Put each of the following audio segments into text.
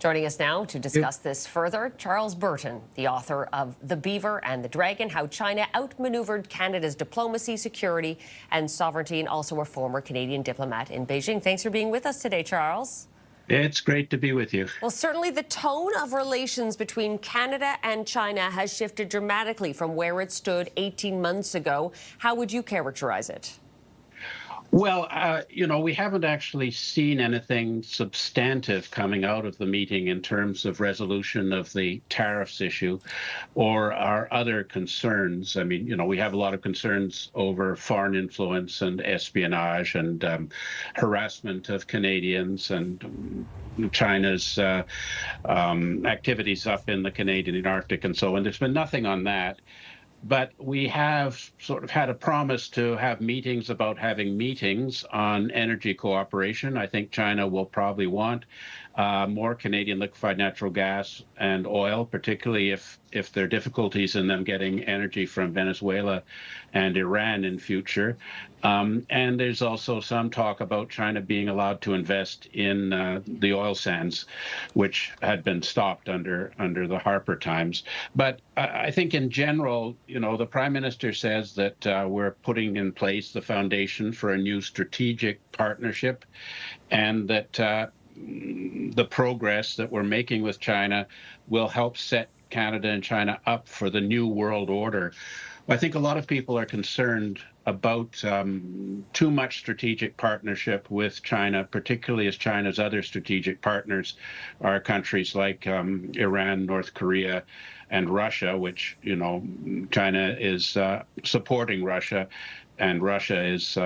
Joining us now to discuss this further, Charles Burton, the author of The Beaver and the Dragon, How China Outmaneuvered Canada's Diplomacy, Security and Sovereignty, and also a former Canadian diplomat in Beijing. Thanks for being with us today, Charles. It's great to be with you. Well, certainly the tone of relations between Canada and China has shifted dramatically from where it stood 18 months ago. How would you characterize it? Well, we haven't actually seen anything substantive coming out of the meeting in terms of resolution of the tariffs issue or our other concerns. I mean, we have a lot of concerns over foreign influence and espionage and harassment of Canadians and China's activities up in the Canadian Arctic and so on. There's been nothing on that. But we have sort of had a promise to have meetings about having meetings on energy cooperation. I think China will probably want more Canadian liquefied natural gas and oil, particularly if there are difficulties in them getting energy from Venezuela and Iran in future. And there's also some talk about China being allowed to invest in the oil sands, which had been stopped under the Harper times. But I think in general, the Prime Minister says that we're putting in place the foundation for a new strategic partnership, and that the progress that we're making with China will help set Canada and China up for the new world order. I think a lot of people are concerned about too much strategic partnership with China, particularly as China's other strategic partners are countries like Iran, North Korea, and Russia, which, China is supporting Russia, and Russia is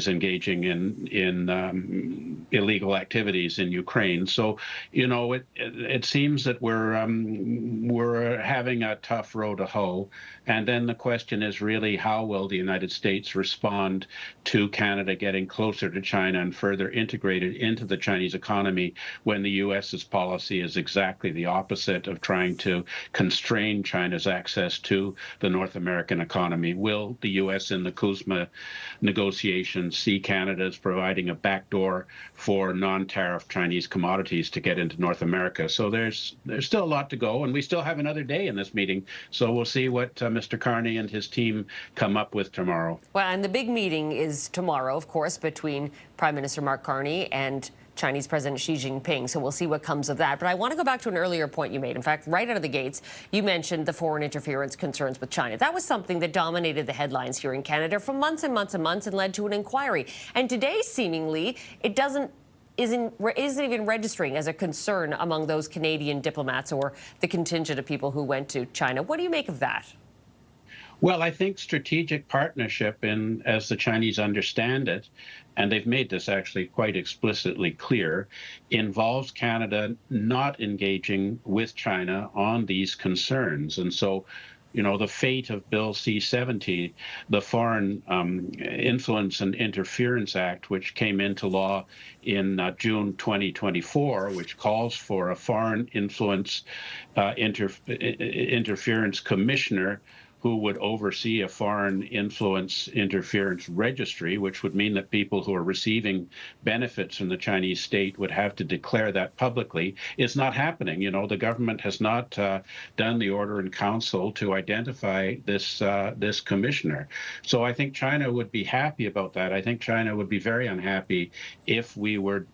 engaging in illegal activities in Ukraine. So, it seems that we're having a tough row to hoe. And then the question is really, how will the United States respond to Canada getting closer to China and further integrated into the Chinese economy when the U.S.'s policy is exactly the opposite of trying to constrain China's access to the North American economy? Will the U.S. in the CUSMA negotiations see Canada as providing a backdoor for non-tariff Chinese commodities to get into North America? So there's still a lot to go, and we still have another day in this meeting. So we'll see what Mr. Carney and his team come up with tomorrow. Well, and the big meeting is tomorrow, of course, between Prime Minister Mark Carney and Chinese President Xi Jinping. So we'll see what comes of that. But I want to go back to an earlier point you made. In fact, right out of the gates, you mentioned the foreign interference concerns with China. That was something that dominated the headlines here in Canada for months and months and months and led to an inquiry. And today, seemingly, it isn't even registering as a concern among those Canadian diplomats or the contingent of people who went to China. What do you make of that? Well, I think strategic partnership, as the Chinese understand it, and they've made this actually quite explicitly clear, involves Canada not engaging with China on these concerns. And so, the fate of Bill C-70, the Foreign Influence and Interference Act, which came into law in June 2024, which calls for a foreign influence interference commissioner who would oversee a foreign influence interference registry, which would mean that people who are receiving benefits from the Chinese state would have to declare that publicly, is not happening. The government has not done the order in council to identify this commissioner. So I think China would be happy about that. I think China would be very unhappy if we were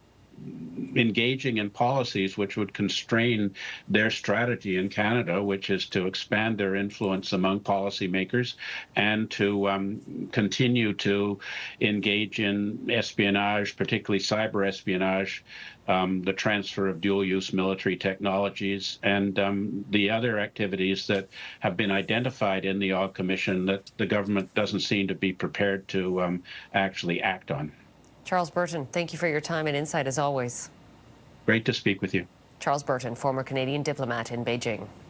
engaging in policies which would constrain their strategy in Canada, which is to expand their influence among policymakers and to continue to engage in espionage, particularly cyber espionage, the transfer of dual-use military technologies, and the other activities that have been identified in the Oil Commission that the government doesn't seem to be prepared to actually act on. Charles Burton, thank you for your time and insight as always. Great to speak with you. Charles Burton, former Canadian diplomat in Beijing.